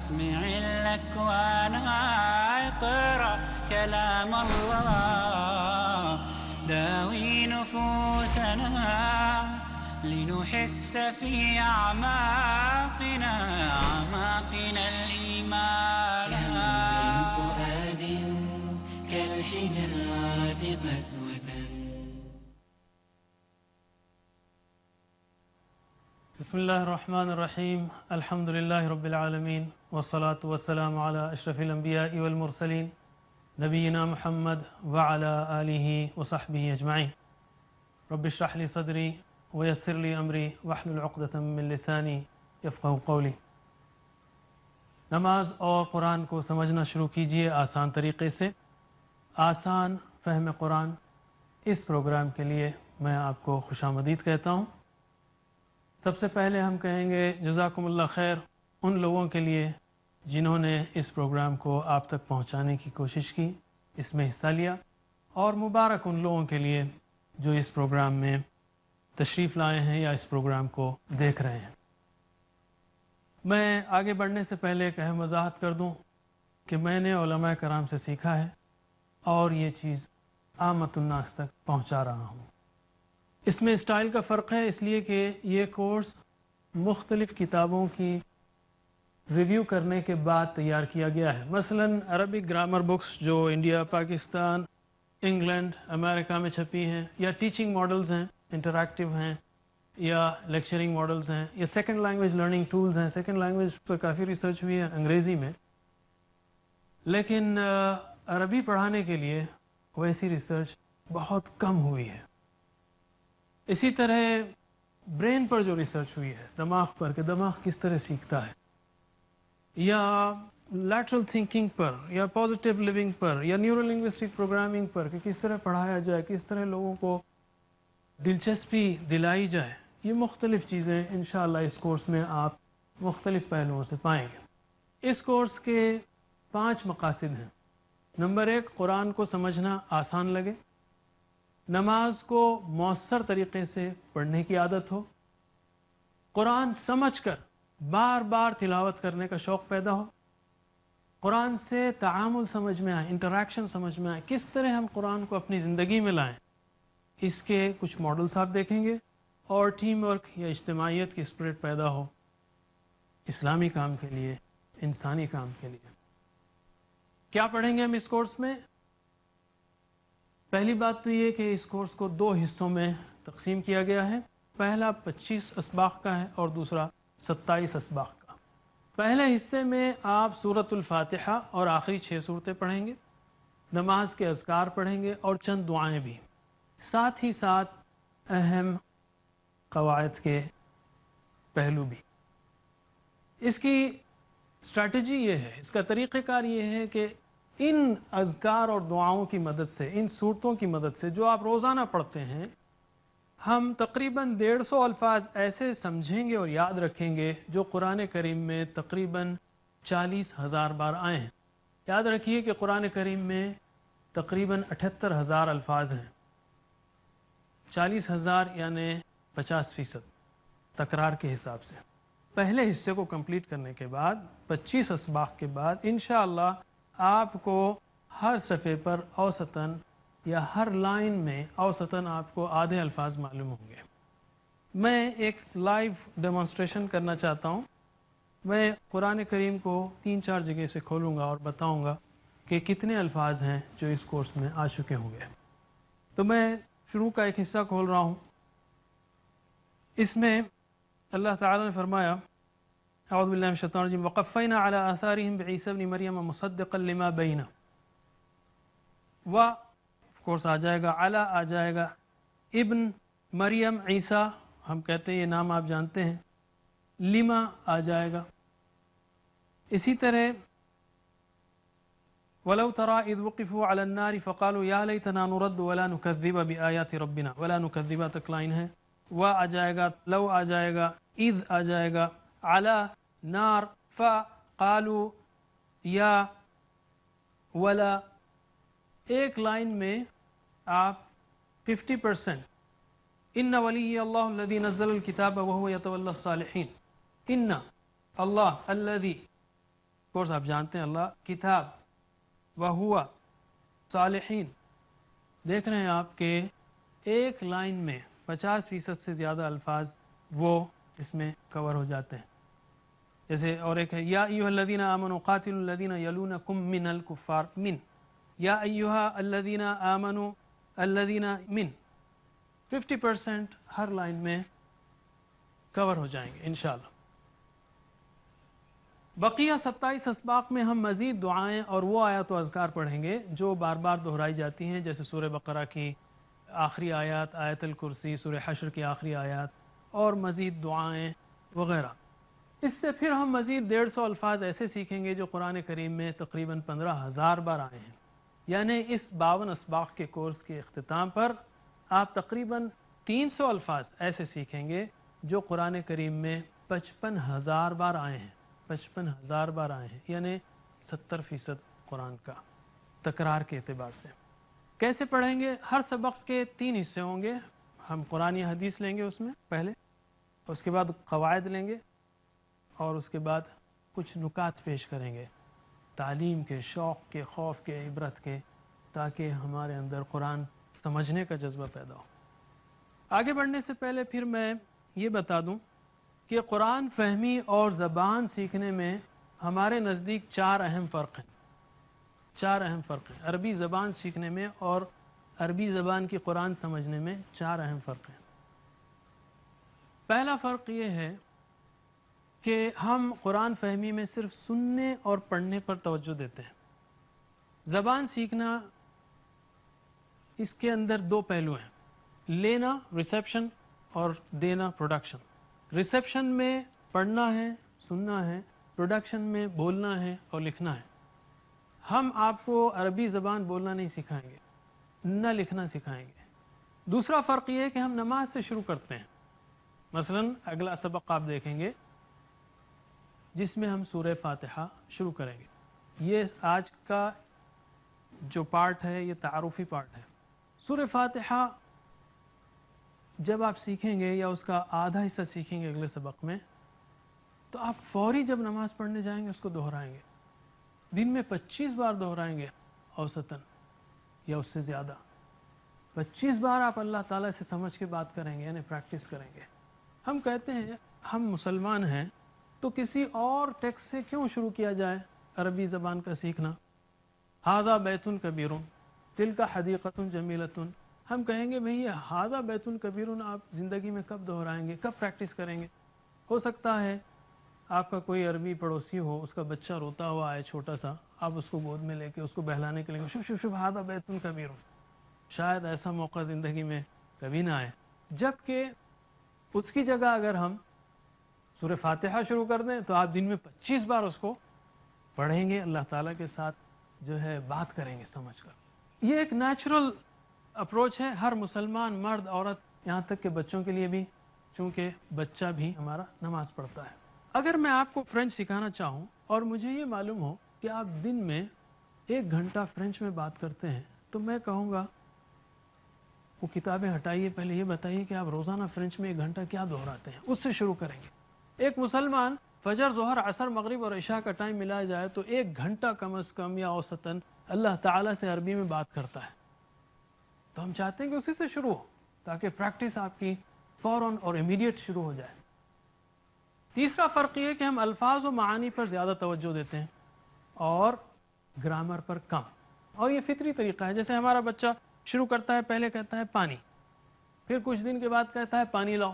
أسمع الأكوان اقرأ كلام الله داوي نفوسنا لنحس في أعماقنا الإيمان. كم من فؤاد كالحجارة قسوة. بسم الله الرحمن الرحيم. الحمد لله رب العالمين والصلاة والسلام على أشرف الأنبياء والمرسلين نبينا محمد وعلى آله وصحبه أجمعين. رب اشرح لي صدري ويسر لي أمري واحلل عقدة من لساني يفقهوا قولي. نماز اور قرآن کو سمجھنا شروع کیجئے آسان طریقے سے. آسان فہم قرآن اس پروگرام کے لیے میں آپ کو خوش آمدید کہتا ہوں. سب سے پہلے ہم کہیں گے جزاکم اللہ خیر ان لوگوں کے لیے جنہوں نے اس پروگرام کو آپ تک پہنچانے کی کوشش کی، اس میں حصہ لیا، اور مبارک ان لوگوں کے لیے جو اس پروگرام میں تشریف لائے ہیں یا اس پروگرام کو دیکھ رہے ہیں. میں آگے بڑھنے سے پہلے ایک اہم وضاحت کر دوں کہ میں نے علماء کرام سے سیکھا ہے اور یہ چیز عامت الناس تک پہنچا رہا ہوں. اس میں اسٹائل کا فرق ہے، اس لیے کہ یہ کورس مختلف کتابوں کی ریویو کرنے کے بعد تیار کیا گیا ہے. مثلا عربک گرامر بکس جو انڈیا، پاکستان، انگلینڈ، امریکہ میں چھپی ہیں، یا ٹیچنگ ماڈلز ہیں، انٹریکٹیو ہیں، یا لیکچرنگ ماڈلز ہیں، یا سیکنڈ لینگویج لرننگ ٹولز ہیں. سیکنڈ لینگویج پر کافی ریسرچ ہوئی ہے انگریزی میں، لیکن عربی پڑھانے کے لیے ویسی ریسرچ بہت کم ہوئی ہے. اسی طرح برین پر جو ریسرچ ہوئی ہے، دماغ پر کہ دماغ کس طرح سیکھتا ہے، یا لیٹرل تھنکنگ پر، یا پازیٹیو لیونگ پر، یا نیورو لنگوسٹک پروگرامنگ پر کہ کس طرح پڑھایا جائے، کس طرح لوگوں کو دلچسپی دلائی جائے، یہ مختلف چیزیں انشاءاللہ اس کورس میں آپ مختلف پہلوؤں سے پائیں گے. اس کورس کے 5 مقاصد ہیں. نمبر 1، قرآن کو سمجھنا آسان لگے، نماز کو مؤثر طریقے سے پڑھنے کی عادت ہو، قرآن سمجھ کر بار بار تلاوت کرنے کا شوق پیدا ہو، قرآن سے تعامل سمجھ میں آئے، انٹریکشن سمجھ میں آئے، کس طرح ہم قرآن کو اپنی زندگی میں لائیں. اس کے کچھ ماڈلز آپ دیکھیں گے، اور ٹیم ورک یا اجتماعیت کی اسپرٹ پیدا ہو اسلامی کام کے لیے، انسانی کام کے لیے. کیا پڑھیں گے ہم اس کورس میں؟ پہلی بات تو یہ کہ اس کورس کو 2 حصوں میں تقسیم کیا گیا ہے. پہلا 25 اسباق کا ہے اور دوسرا 27 اسباق کا. پہلے حصے میں آپ سورۃ الفاتحہ اور آخری 6 صورتیں پڑھیں گے، نماز کے اذکار پڑھیں گے اور چند دعائیں بھی، ساتھ ہی ساتھ اہم قواعد کے پہلو بھی. اس کی اسٹریٹجی یہ ہے، اس کا طریقہ کار یہ ہے کہ ان اذکار اور دعاؤں کی مدد سے، ان صورتوں کی مدد سے جو آپ روزانہ پڑھتے ہیں، ہم تقریباً 150 الفاظ ایسے سمجھیں گے اور یاد رکھیں گے جو قرآن کریم میں تقریباً 40,000 بار آئے ہیں. یاد رکھیے کہ قرآن کریم میں تقریباً 78,000 الفاظ ہیں. 40,000 یعنی 50% تکرار کے حساب سے. پہلے حصے کو کمپلیٹ کرنے کے بعد 25 اسباق کے بعد انشاءاللہ آپ کو ہر صفحے پر اوسطاً یا ہر لائن میں اوسطاً آپ کو آدھے الفاظ معلوم ہوں گے. میں ایک لائیو ڈیمونسٹریشن کرنا چاہتا ہوں. میں قرآن کریم کو 3-4 جگہ سے کھولوں گا اور بتاؤں گا کہ کتنے الفاظ ہیں جو اس کورس میں آ چکے ہوں گے. تو میں شروع کا ایک حصہ کھول رہا ہوں. اس میں اللہ تعالیٰ نے فرمایا، اعوذ باللہ من الشیطان الرجیم، وقفینا علی آثارہم بعیسی ابن مریم مصدقا لما بینہ. و آف کورس آ جائے گا، علی آ جائے گا، ابن مریم عیسیٰ ہم کہتے ہیں، یہ نام آپ جانتے ہیں، لما آ جائے گا. اسی طرح وَلَوْ تَرَى إِذْ وُقِفُوا عَلَى النَّارِ فَقَالُوا يَا لَيْتَنَا نُرَدُّ وَلَا نُكَذِّبَ بِآيَاتِ رَبِّنَا وَلَا نُكَذِّبَ تک لائن ہے. و آ جائے گا، لو آ جائے گا، اذ آ جائے گا، علی نار، فقالوا یا ولا. ایک لائن میں آپ 50% ان ولی اللہ الذی نزل الکتاب وهو یتولی الصالحین. ان اللہ الذی کورس آپ جانتے ہیں اللہ کتاب وہوا صالحین. دیکھ رہے ہیں آپ کہ ایک لائن میں 50% سے زیادہ الفاظ وہ اس میں کور ہو جاتے ہیں. جیسے اور ایک ہے یا ایھا الذین آمنوا قاتلوا الذین یلونکم من الکفار من یا ایھا الذین آمنوا الذین من 50% ہر لائن میں کور ہو جائیں گے انشاءاللہ. بقیہ 27 اسباق میں ہم مزید دعائیں اور وہ آیات و اذکار پڑھیں گے جو بار بار دہرائی جاتی ہیں، جیسے سورہ بقرہ کی آخری آیات، آیت الکرسی، سورہ حشر کی آخری آیات اور مزید دعائیں وغیرہ. اس سے پھر ہم مزید 150 الفاظ ایسے سیکھیں گے جو قرآن کریم میں تقریباً 15,000 بار آئے ہیں. یعنی اس 52 اسباق کے کورس کے اختتام پر آپ تقریباً 300 الفاظ ایسے سیکھیں گے جو قرآن کریم میں 55,000 بار آئے ہیں. 55,000 بار آئے ہیں، یعنی 70% قرآن کا تکرار کے اعتبار سے. کیسے پڑھیں گے؟ ہر سبق کے 3 حصے ہوں گے. ہم قرآن یا حدیث لیں گے اس میں پہلے، اس کے بعد قواعد لیں گے اور اس کے بعد کچھ نکات پیش کریں گے تعلیم کے، شوق کے، خوف کے، عبرت کے، تاکہ ہمارے اندر قرآن سمجھنے کا جذبہ پیدا ہو. آگے بڑھنے سے پہلے پھر میں یہ بتا دوں کہ قرآن فہمی اور زبان سیکھنے میں ہمارے نزدیک 4 اہم فرق ہیں. 4 اہم فرق ہیں عربی زبان سیکھنے میں اور عربی زبان کی قرآن سمجھنے میں 4 اہم فرق ہیں. پہلا فرق یہ ہے کہ ہم قرآن فہمی میں صرف سننے اور پڑھنے پر توجہ دیتے ہیں. زبان سیکھنا اس کے اندر 2 پہلو ہیں، لینا ریسیپشن اور دینا پروڈکشن. ریسیپشن میں پڑھنا ہے، سننا ہے، پروڈکشن میں بولنا ہے اور لکھنا ہے. ہم آپ کو عربی زبان بولنا نہیں سکھائیں گے، نہ لکھنا سکھائیں گے. دوسرا فرق یہ ہے کہ ہم نماز سے شروع کرتے ہیں. مثلا اگلا سبق آپ دیکھیں گے جس میں ہم سورہ فاتحہ شروع کریں گے. یہ آج کا جو پارٹ ہے یہ تعارفی پارٹ ہے. سورہ فاتحہ جب آپ سیکھیں گے یا اس کا آدھا حصہ سیکھیں گے اگلے سبق میں، تو آپ فوری جب نماز پڑھنے جائیں گے اس کو دہرائیں گے. دن میں 25 بار دہرائیں گے اوسطاً یا اس سے زیادہ. 25 بار آپ اللہ تعالیٰ سے سمجھ کے بات کریں گے، یعنی پریکٹس کریں گے. ہم کہتے ہیں ہم مسلمان ہیں تو کسی اور ٹیکسٹ سے کیوں شروع کیا جائے عربی زبان کا سیکھنا؟ ھذا بیت کبیر تلک حدیقۃ جمیلۃ. ہم کہیں گے بھئی یہ ھذا بیت کبیر آپ زندگی میں کب دہرائیں گے، کب پریکٹس کریں گے؟ ہو سکتا ہے آپ کا کوئی عربی پڑوسی ہو، اس کا بچہ روتا ہوا آئے چھوٹا سا، آپ اس کو گود میں لے کے اس کو بہلانے کے لیے شف شف شف ھذا بیت کبیر. شاید ایسا موقع زندگی میں کبھی نہ آئے. جبکہ اس کی جگہ اگر ہم سورہ فاتحہ شروع کر دیں تو آپ دن میں 25 بار اس کو پڑھیں گے، اللہ تعالیٰ کے ساتھ جو ہے بات کریں گے سمجھ کر. یہ ایک نیچرل اپروچ ہے ہر مسلمان مرد عورت، یہاں تک کہ بچوں کے لیے بھی، چونکہ بچہ بھی ہمارا نماز پڑھتا ہے. اگر میں آپ کو فرینچ سکھانا چاہوں اور مجھے یہ معلوم ہو کہ آپ دن میں 1 گھنٹہ فرینچ میں بات کرتے ہیں، تو میں کہوں گا وہ کتابیں ہٹائیے، پہلے یہ بتائیے کہ آپ روزانہ فرینچ میں 1 گھنٹہ کیا دہراتے ہیں، اس سے شروع کریں گے. ایک مسلمان فجر، ظہر، عصر، مغرب اور عشاء کا ٹائم ملایا جائے تو 1 گھنٹہ کم از کم یا اوسطاً اللہ تعالیٰ سے عربی میں بات کرتا ہے. تو ہم چاہتے ہیں کہ اسی سے شروع ہو تاکہ پریکٹس آپ کی فوراً اور امیڈیٹ شروع ہو جائے. تیسرا فرق یہ ہے کہ ہم الفاظ و معانی پر زیادہ توجہ دیتے ہیں اور گرامر پر کم. اور یہ فطری طریقہ ہے. جیسے ہمارا بچہ شروع کرتا ہے، پہلے کہتا ہے پانی، پھر کچھ دن کے بعد کہتا ہے پانی لاؤ.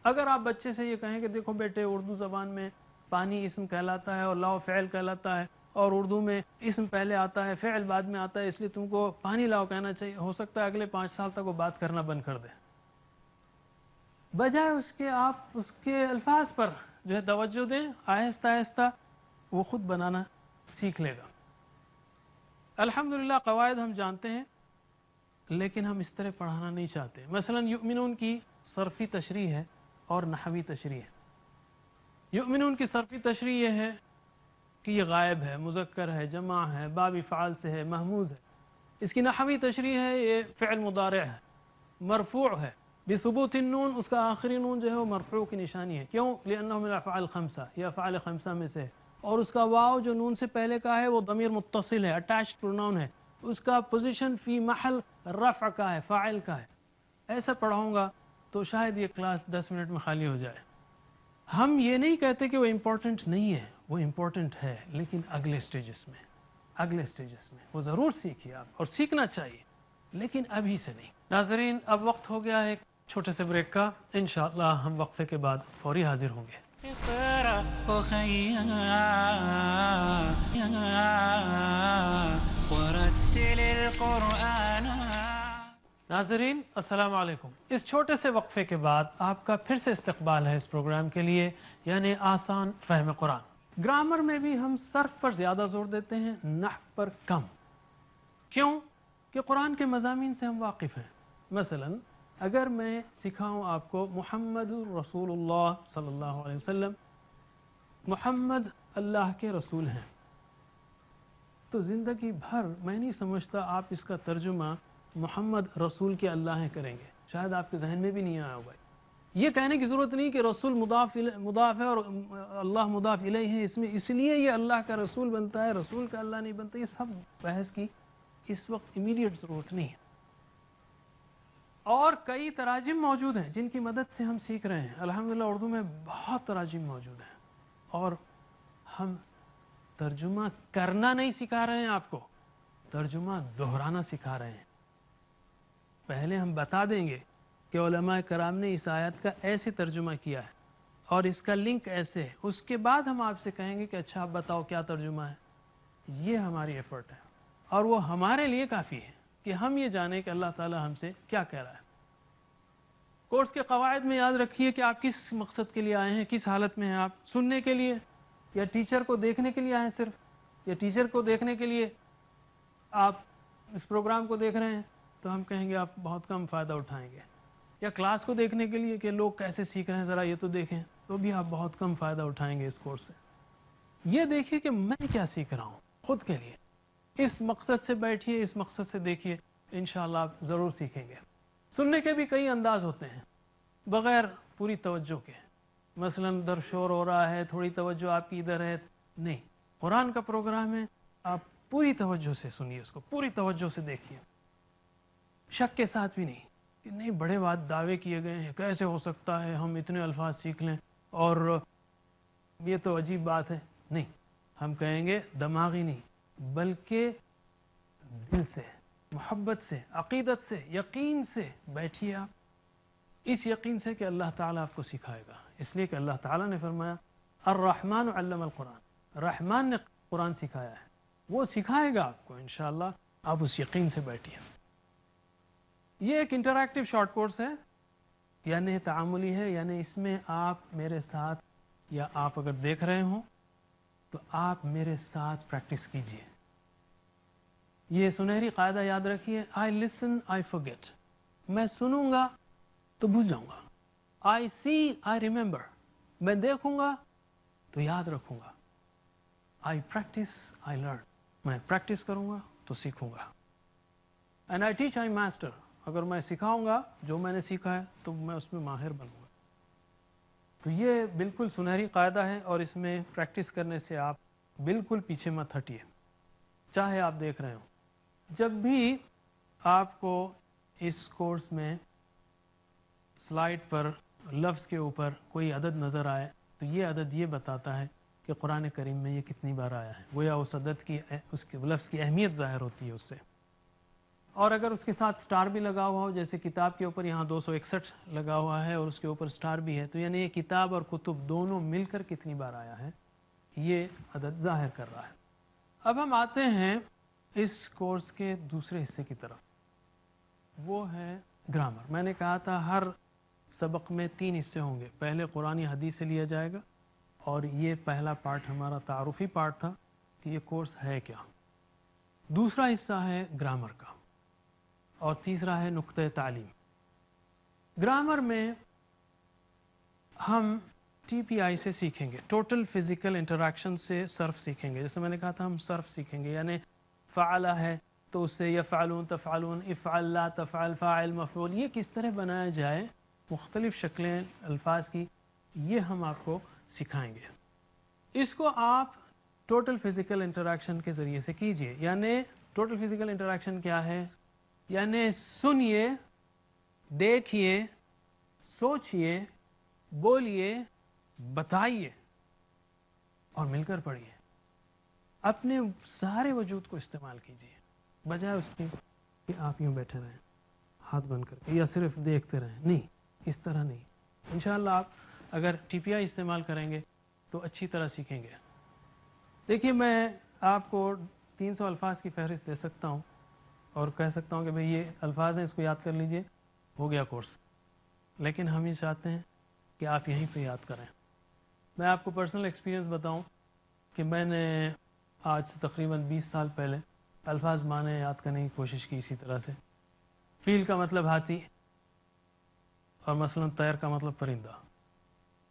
اگر آپ بچے سے یہ کہیں کہ دیکھو بیٹے اردو زبان میں پانی اسم کہلاتا ہے اور لاؤ فعل کہلاتا ہے، اور اردو میں اسم پہلے آتا ہے فعل بعد میں آتا ہے، اس لیے تم کو پانی لاؤ کہنا چاہیے، ہو سکتا ہے اگلے 5 سال تک وہ بات کرنا بند کر دے. بجائے اس کے آپ اس کے الفاظ پر جو ہے توجہ دیں، آہستہ آہستہ وہ خود بنانا سیکھ لے گا. الحمدللہ قواعد ہم جانتے ہیں لیکن ہم اس طرح پڑھانا نہیں چاہتے. مثلا یؤمنون کی صرفی تشریح ہے اور نحوی تشریح ہے. یؤمنون کی صرفی تشریح یہ ہے کہ یہ غائب ہے، مذکر ہے، جمع ہے، باب فعال سے ہے، محموز ہے. اس کی نحوی تشریح ہے یہ فعل مضارع ہے، مرفوع ہے بثبوت النون، اس کا آخری نون جو ہے وہ مرفوع کی نشانی ہے. کیوں؟ لأنه من الافعال الخمسہ، یہ افعال خمسہ میں سے. اور اس کا واو جو نون سے پہلے کا ہے وہ ضمیر متصل ہے، اٹیچڈ پروناؤن ہے، اس کا پوزیشن فی محل رفع کا ہے، فاعل کا ہے. ایسا پڑھاؤں گا تو شاید یہ کلاس 10 منٹ میں خالی ہو جائے. ہم یہ نہیں کہتے کہ وہ امپورٹنٹ نہیں ہے، وہ امپورٹنٹ ہے، لیکن اگلے سٹیجز میں وہ ضرور سیکھیے آپ، اور سیکھنا چاہیے، لیکن ابھی سے نہیں. ناظرین، اب وقت ہو گیا ہے ایک چھوٹے سے بریک کا. انشاءاللہ ہم وقفے کے بعد فوری حاضر ہوں گے. اقرأ أخيا ورتل القرآن. ناظرین السلام علیکم. اس چھوٹے سے وقفے کے بعد آپ کا پھر سے استقبال ہے اس پروگرام کے لیے، یعنی آسان فہم قرآن. گرامر میں بھی ہم صرف پر زیادہ زور دیتے ہیں، نحو پر کم. کیوں؟ کہ قرآن کے مضامین سے ہم واقف ہیں. مثلا اگر میں سکھاؤں آپ کو محمد رسول اللہ صلی اللہ علیہ وسلم، محمد اللہ کے رسول ہیں، تو زندگی بھر میں نہیں سمجھتا آپ اس کا ترجمہ محمد رسول کے اللہ ہیں کریں گے. شاید آپ کے ذہن میں بھی نہیں آیا ہوگا. یہ کہنے کی ضرورت نہیں کہ رسول مضاف ہے اور اللہ مضاف الیہ ہے، اس میں اس لیے یہ اللہ کا رسول بنتا ہے، رسول کا اللہ نہیں بنتا. یہ سب بحث کی اس وقت امیڈیٹ ضرورت نہیں ہے. اور کئی تراجم موجود ہیں جن کی مدد سے ہم سیکھ رہے ہیں. الحمدللہ اردو میں بہت تراجم موجود ہیں، اور ہم ترجمہ کرنا نہیں سکھا رہے ہیں آپ کو، ترجمہ دہرانا سکھا رہے ہیں. پہلے ہم بتا دیں گے کہ علماء کرام نے اس آیت کا ایسے ترجمہ کیا ہے اور اس کا لنک ایسے ہے. اس کے بعد ہم آپ سے کہیں گے کہ اچھا آپ بتاؤ کیا ترجمہ ہے. یہ ہماری ایفرٹ ہے، اور وہ ہمارے لیے کافی ہے کہ ہم یہ جانیں کہ اللہ تعالی ہم سے کیا کہہ رہا ہے. کورس کے قواعد میں یاد رکھیے کہ آپ کس مقصد کے لیے آئے ہیں، کس حالت میں ہیں. آپ سننے کے لیے یا ٹیچر کو دیکھنے کے لیے آئے ہیں صرف، یا ٹیچر کو دیکھنے کے لیے آپ اس پروگرام کو دیکھ رہے ہیں، تو ہم کہیں گے آپ بہت کم فائدہ اٹھائیں گے. یا کلاس کو دیکھنے کے لیے کہ لوگ کیسے سیکھ رہے ہیں ذرا یہ تو دیکھیں، تو بھی آپ بہت کم فائدہ اٹھائیں گے اس کورس سے. یہ دیکھیے کہ میں کیا سیکھ رہا ہوں خود کے لیے. اس مقصد سے بیٹھیے، اس مقصد سے دیکھیے، انشاءاللہ آپ ضرور سیکھیں گے. سننے کے بھی کئی انداز ہوتے ہیں بغیر پوری توجہ کے. مثلا ادھر شور ہو رہا ہے، تھوڑی توجہ آپ کی ادھر ہے. نہیں، قرآن کا پروگرام ہے، آپ پوری توجہ سے سنیے، اس کو پوری توجہ سے دیکھیے، شک کے ساتھ بھی نہیں کہ نہیں بڑے بات دعوے کیے گئے ہیں، کیسے ہو سکتا ہے ہم اتنے الفاظ سیکھ لیں اور یہ تو عجیب بات ہے. نہیں، ہم کہیں گے دماغی نہیں بلکہ دل سے، محبت سے، عقیدت سے، یقین سے بیٹھیے آپ، اس یقین سے کہ اللہ تعالیٰ آپ کو سکھائے گا. اس لیے کہ اللہ تعالیٰ نے فرمایا الرحمن علم القرآن، رحمان نے قرآن سکھایا ہے، وہ سکھائے گا آپ کو انشاءاللہ. آپ اس یقین سے بیٹھیے. یہ ایک انٹریکٹیو شارٹ کورس ہے، یعنی تعاملی ہے، یعنی اس میں آپ میرے ساتھ، یا آپ اگر دیکھ رہے ہوں تو آپ میرے ساتھ پریکٹس کیجئے. یہ سنہری قاعدہ یاد رکھیے، آئی لسن آئی forget، میں سنوں گا تو بھول جاؤں گا. آئی سی آئی ریممبر، میں دیکھوں گا تو یاد رکھوں گا. آئی پریکٹس آئی لرن، میں پریکٹس کروں گا تو سیکھوں گا. And I teach I master, اگر میں سکھاؤں گا جو میں نے سیکھا ہے تو میں اس میں ماہر بنوں گا. تو یہ بالکل سنہری قاعدہ ہے، اور اس میں پریکٹس کرنے سے آپ بالکل پیچھے مت ہٹیے، چاہے آپ دیکھ رہے ہوں. جب بھی آپ کو اس کورس میں سلائیڈ پر لفظ کے اوپر کوئی عدد نظر آئے تو یہ عدد یہ بتاتا ہے کہ قرآن کریم میں یہ کتنی بار آیا ہے. گویا اس عدد کی، اس کے لفظ کی اہمیت ظاہر ہوتی ہے اس سے. اور اگر اس کے ساتھ سٹار بھی لگا ہوا ہو، جیسے کتاب کے اوپر یہاں 261 لگا ہوا ہے اور اس کے اوپر سٹار بھی ہے، تو یعنی یہ کتاب اور کتب دونوں مل کر کتنی بار آیا ہے، یہ عدد ظاہر کر رہا ہے. اب ہم آتے ہیں اس کورس کے دوسرے حصے کی طرف، وہ ہے گرامر. میں نے کہا تھا ہر سبق میں 3 حصے ہوں گے. پہلے قرآن حدیث سے لیا جائے گا، اور یہ پہلا پارٹ ہمارا تعارفی پارٹ تھا کہ یہ کورس ہے کیا. دوسرا حصہ ہے گرامر کا، اور تیسرا ہے نقطہ تعلیم. گرامر میں ہم ٹی پی آئی سے سیکھیں گے، ٹوٹل فزیکل انٹریکشن سے صرف سیکھیں گے. جیسے میں نے کہا تھا ہم صرف سیکھیں گے، یعنی فعل ہے تو اس سے یفعلون تفعلون، افعل لا تفعل، فاعل مفعول، یہ کس طرح بنایا جائے مختلف شکلیں الفاظ کی، یہ ہم آپ کو سکھائیں گے. اس کو آپ ٹوٹل فزیکل انٹریکشن کے ذریعے سے کیجئے. یعنی ٹوٹل فزیکل انٹریکشن کیا ہے؟ یعنی سنیے، دیکھیے، سوچئے، بولیے، بتائیے اور مل کر پڑھیے. اپنے سارے وجود کو استعمال کیجئے، بجائے اس کے کہ آپ یوں بیٹھے رہیں ہاتھ بند کر کے یا صرف دیکھتے رہیں. نہیں، اس طرح نہیں. انشاءاللہ آپ اگر ٹی پی آئی استعمال کریں گے تو اچھی طرح سیکھیں گے. دیکھیے، میں آپ کو 300 الفاظ کی فہرست دے سکتا ہوں اور کہہ سکتا ہوں کہ بھئی یہ الفاظ ہیں، اس کو یاد کر لیجئے، ہو گیا کورس. لیکن ہم یہ چاہتے ہیں کہ آپ یہیں پہ یاد کریں. میں آپ کو پرسنل ایکسپیرینس بتاؤں کہ میں نے آج سے تقریباً 20 سال پہلے الفاظ معنی یاد کرنے کی کوشش کی اسی طرح سے. فیل کا مطلب ہاتھی اور مثلا طیر کا مطلب پرندہ.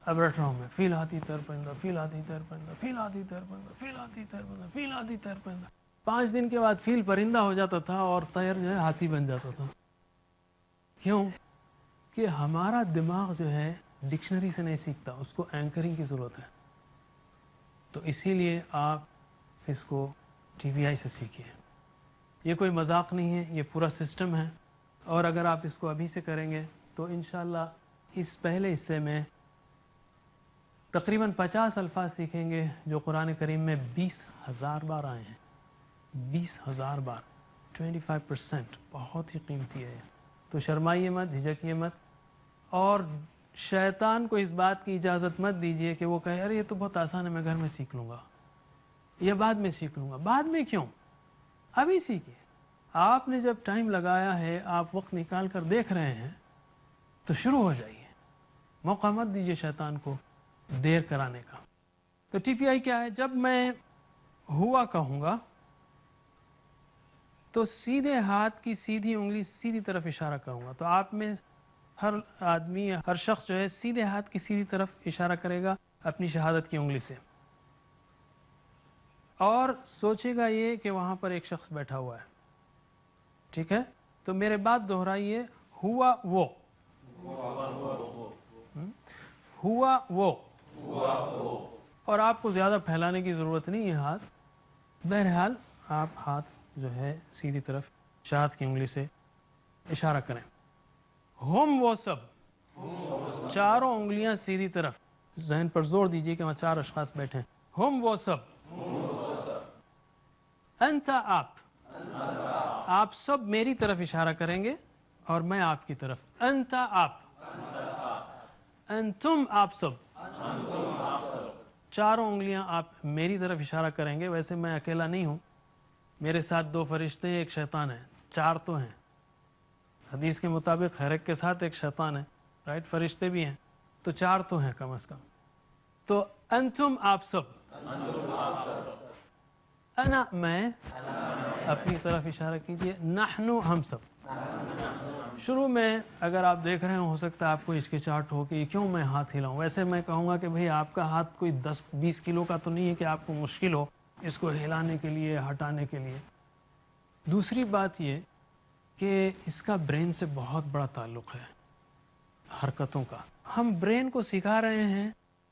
اب رٹ رہا ہوں میں، فیل ہاتھی تیر پرندہ، فیل ہاتھی تیر پرندہ، فیل ہاتھی تیر پرندہ، فیل ہاتھی تیر پرندہ، فیل ہاتھی تیر پرندہ. 5 دن کے بعد فیل پرندہ ہو جاتا تھا اور طیر جو ہے ہاتھی بن جاتا تھا. کیوں؟ کہ ہمارا دماغ جو ہے ڈکشنری سے نہیں سیکھتا، اس کو اینکرنگ کی ضرورت ہے. تو اسی لیے آپ اس کو ٹی وی آئی سے سیکھیے. یہ کوئی مذاق نہیں ہے، یہ پورا سسٹم ہے. اور اگر آپ اس کو ابھی سے کریں گے تو انشاءاللہ اس پہلے حصے میں تقریباً 50 الفاظ سیکھیں گے جو قرآن کریم میں 20,000 بار آئے ہیں. 20,000 بار، 25%، بہت ہی قیمتی ہے. تو شرمائیے مت، جھجکیے مت، اور شیطان کو اس بات کی اجازت مت دیجیے کہ وہ کہے ارے یہ تو بہت آسان ہے، میں گھر میں سیکھ لوں گا یا بعد میں سیکھ لوں گا. بعد میں کیوں؟ ابھی سیکھیے. آپ نے جب ٹائم لگایا ہے، آپ وقت نکال کر دیکھ رہے ہیں تو شروع ہو جائیے. موقع مت دیجیے شیطان کو دیر کرانے کا. تو ٹی پی آئی کیا ہے؟ جب میں ہوا کہوں گا تو سیدھے ہاتھ کی سیدھی انگلی سیدھی طرف اشارہ کروں گا. تو آپ میں ہر آدمی، ہر شخص جو ہے سیدھے ہاتھ کی سیدھی طرف اشارہ کرے گا اپنی شہادت کی انگلی سے، اور سوچے گا یہ کہ وہاں پر ایک شخص بیٹھا ہوا ہے. ٹھیک ہے؟ تو میرے بعد دہرائیے، ہوا وہ، ہوا وہ. اور آپ کو زیادہ پھیلانے کی ضرورت نہیں ہے ہاتھ. بہرحال آپ ہاتھ جو ہے سیدھی طرف شہادت کی انگلی سے اشارہ کریں. ہم وہ سب، چاروں انگلیاں سیدھی طرف. ذہن پر زور دیجئے کہ وہاں 4 اشخاص بیٹھے ہیں. ہم وہ سب، انت آپ سب میری طرف اشارہ کریں گے اور میں آپ کی طرف. انت آپ، انتم آپ سب. چاروں انگلیاں آپ میری طرف اشارہ کریں گے. ویسے میں اکیلا نہیں ہوں، میرے ساتھ 2 فرشتے، ایک شیطان ہے. 4 تو ہیں. حدیث کے مطابق ہر ایک کے ساتھ ایک شیطان ہے، رائٹ؟ فرشتے بھی ہیں، تو 4 تو ہیں کم از کم. تو انتم آپ سب، انا میں، اپنی طرف اشارہ کیجئے. نحنو ہم سب. شروع میں اگر آپ دیکھ رہے ہو سکتا ہے آپ کو ہچکچاہٹ ہو کہ کیوں میں ہاتھ ہلاؤں. ویسے میں کہوں گا کہ بھئی آپ کا ہاتھ کوئی 10-20 کلو کا تو نہیں ہے کہ آپ کو مشکل ہو اس کو ہلانے کے لیے، ہٹانے کے لیے. دوسری بات یہ کہ اس کا برین سے بہت بڑا تعلق ہے، حرکتوں کا. ہم برین کو سکھا رہے ہیں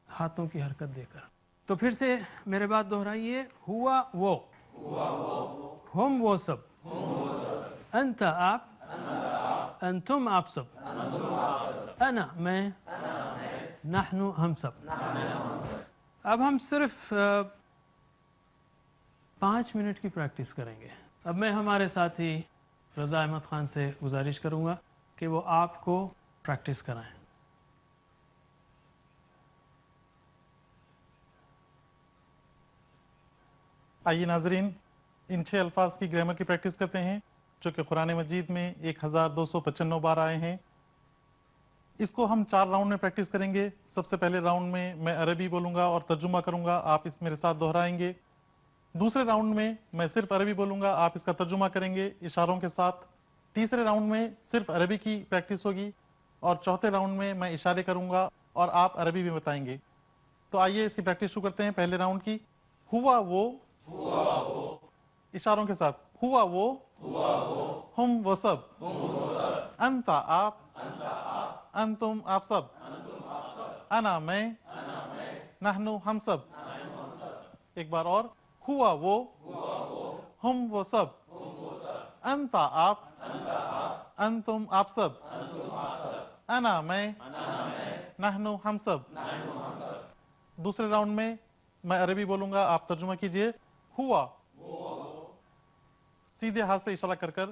ہاتھوں کی حرکت دے کر. تو پھر سے میرے بات دہرائیے، ہوا وہ، ہم وہ سب، انت آپ، انتم آپ سب، انا میں، نحن ہم سب. اب ہم صرف 5 منٹ کی پریکٹس کریں گے. اب میں ہمارے ساتھی رضا احمد خان سے گزارش کروں گا کہ وہ آپ کو پریکٹس کرائیں. آئیے ناظرین، ان 6 الفاظ کی گرامر کی پریکٹس کرتے ہیں جو کہ قرآن مجید میں 1295 بار آئے ہیں. اس کو ہم 4 راؤنڈ میں پریکٹس کریں گے. سب سے پہلے راؤنڈ میں میں عربی بولوں گا اور ترجمہ کروں گا، آپ اس میرے ساتھ دہرائیں گے. دوسرے راؤنڈ میں میں صرف عربی بولوں گا، آپ اس کا ترجمہ کریں گے اشاروں کے ساتھ. تیسرے راؤنڈ میں صرف عربی کی پریکٹس ہوگی، اور چوتھے راؤنڈ میں میں اشارے کروں گا اور آپ عربی بھی بتائیں گے. تو آئیے اس کی پریکٹس شروع کرتے ہیں. پہلے راؤنڈ کی، ہوا وہ، اشاروں کے ساتھ، ہوا وہ، ہم وہ سب، انت آپ، انتم آپ سب، انا میں، نحنو ہم سب، ایک بار اور، ہوا وہ، ہم وہ سب، انتا آپ، انتم آپ سب، انا میں، نحنو ہم سب۔ دوسرے راؤنڈ میں عربی بولوں گا، آپ ترجمہ کیجئے۔ ہوا، سیدھے ہاتھ سے اشارہ کر کر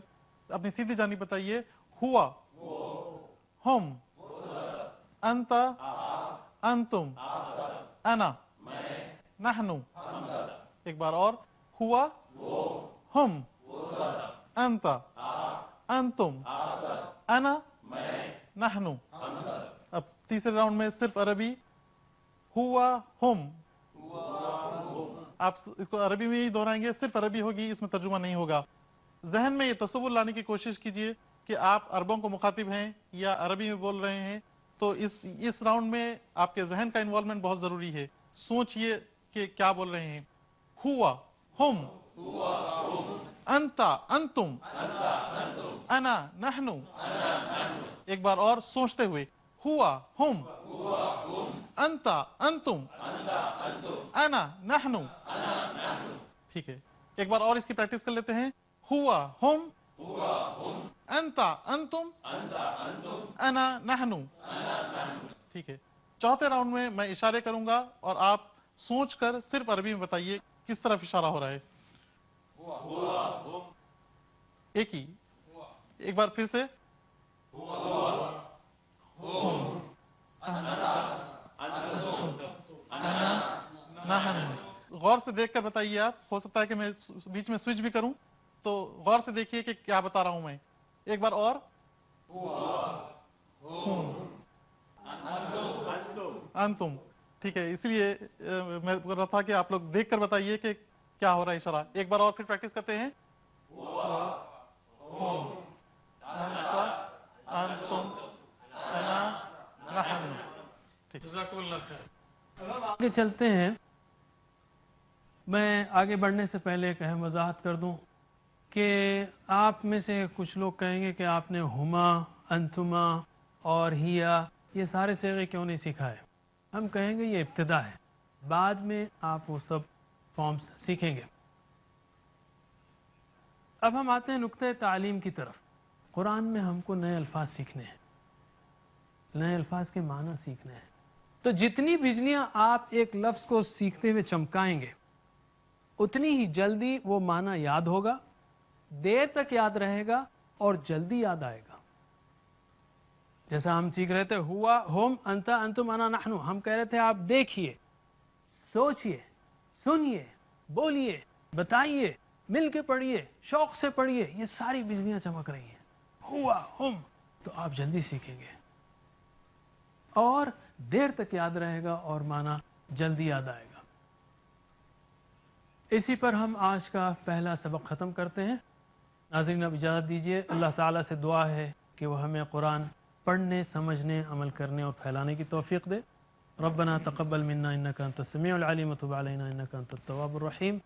اپنی سیدھی جانب بتائیے، ہوا، ہم، انتا، انتم، انا، نحنو، ایک بار اور، ہوا، ہم، انتا، انتم، انا، نحنو۔ اب تیسرے راؤنڈ میں صرف عربی، ہوا، ہم، آپ اس کو عربی میں ہی دہرائیں گے، صرف عربی ہوگی، اس میں ترجمہ نہیں ہوگا۔ ذہن میں یہ تصور لانے کی کوشش کیجئے کہ آپ عربوں کو مخاطب ہیں یا عربی میں بول رہے ہیں، تو اس راؤنڈ میں آپ کے ذہن کا انوالومنٹ بہت ضروری ہے۔ سوچئے کہ کیا بول رہے ہیں، ہوا، ہم، انتا، انتم، انا، نحنو، ایک بار اور سوچتے ہوئے، ہوا، ہم، انتا، انتم، انا، نحنو۔ ٹھیک ہے، ایک بار اور اس کی پریکٹس کر لیتے ہیں، ہوا، ہم، انتا، انتم، انا، نحنو۔ ٹھیک ہے، چوتھے راؤنڈ میں اشارے کروں گا اور آپ سوچ کر صرف عربی میں بتائیے کس طرف اشارہ ہو رہا ہے۔ ایک ہی، ایک بار پھر سے، غور سے دیکھ کر بتائیے، آپ ہو سکتا ہے کہ میں بیچ میں سوئچ بھی کروں، تو غور سے دیکھیے کہ کیا بتا رہا ہوں میں۔ ایک بار اور، انتم، ٹھیک ہے، اس لیے میں بول رہا تھا کہ آپ لوگ دیکھ کر بتائیے کہ کیا ہو رہا ہے اشارہ۔ ایک بار اور پھر پریکٹس کرتے ہیں، انتم، انا، نحن۔ جزاکم اللہ خیر۔ اب ہم آگے چلتے ہیں۔ میں آگے بڑھنے سے پہلے ایک اہم وضاحت کر دوں کہ آپ میں سے کچھ لوگ کہیں گے کہ آپ نے ہما، انتما اور ہیا یہ سارے صیغے کیوں نہیں سکھائے۔ ہم کہیں گے یہ ابتدا ہے، بعد میں آپ وہ سب فارمز سیکھیں گے۔ اب ہم آتے ہیں نقطۂ تعلیم کی طرف۔ قرآن میں ہم کو نئے الفاظ سیکھنے ہیں، نئے الفاظ کے معنی سیکھنے ہیں۔ تو جتنی بجلیاں آپ ایک لفظ کو سیکھتے ہوئے چمکائیں گے، اتنی ہی جلدی وہ معنی یاد ہوگا، دیر تک یاد رہے گا اور جلدی یاد آئے گا۔ جیسا ہم سیکھ رہے تھے، ہوا، ہم، انتا، انتم، انا، نحنو، ہم کہہ رہے تھے آپ دیکھیے، سوچئے، سنیے، بولیے، بتائیے، مل کے پڑھیے، شوق سے پڑھیے، یہ ساری بجلیاں چمک رہی ہیں، ہوا، ہم، تو آپ جلدی سیکھیں گے اور دیر تک یاد رہے گا اور معنی جلدی یاد آئے گا۔ اسی پر ہم آج کا پہلا سبق ختم کرتے ہیں۔ ناظرین اب اجازت دیجیے، اللہ تعالیٰ سے دعا ہے کہ وہ ہمیں قرآن پڑھنے، سمجھنے، عمل کرنے اور پھیلانے کی توفیق دے۔ ربنا تقبل منا انك انت السميع العليم وتب علينا انك انت التواب الرحيم۔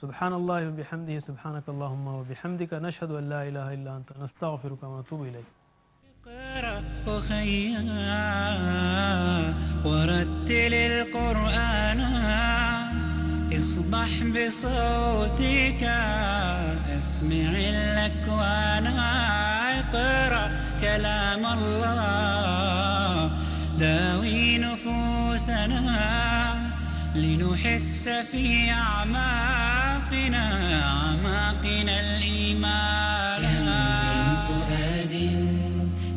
سبحان الله وبحمده، سبحانك اللهم وبحمدك، نشهد ان لا اله الا انت، نستغفرك ونتوب اليك۔ اقرأ أخيا ورتل القرآن، اصبح بصوتك اسمع الأكوان. اقرأ كلام الله داوي نفوسنا لنحس في أعماقنا الإيمان. كم من فؤاد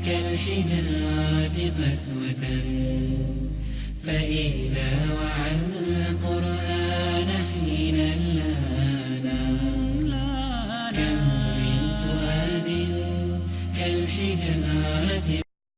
كالحجارة قسوة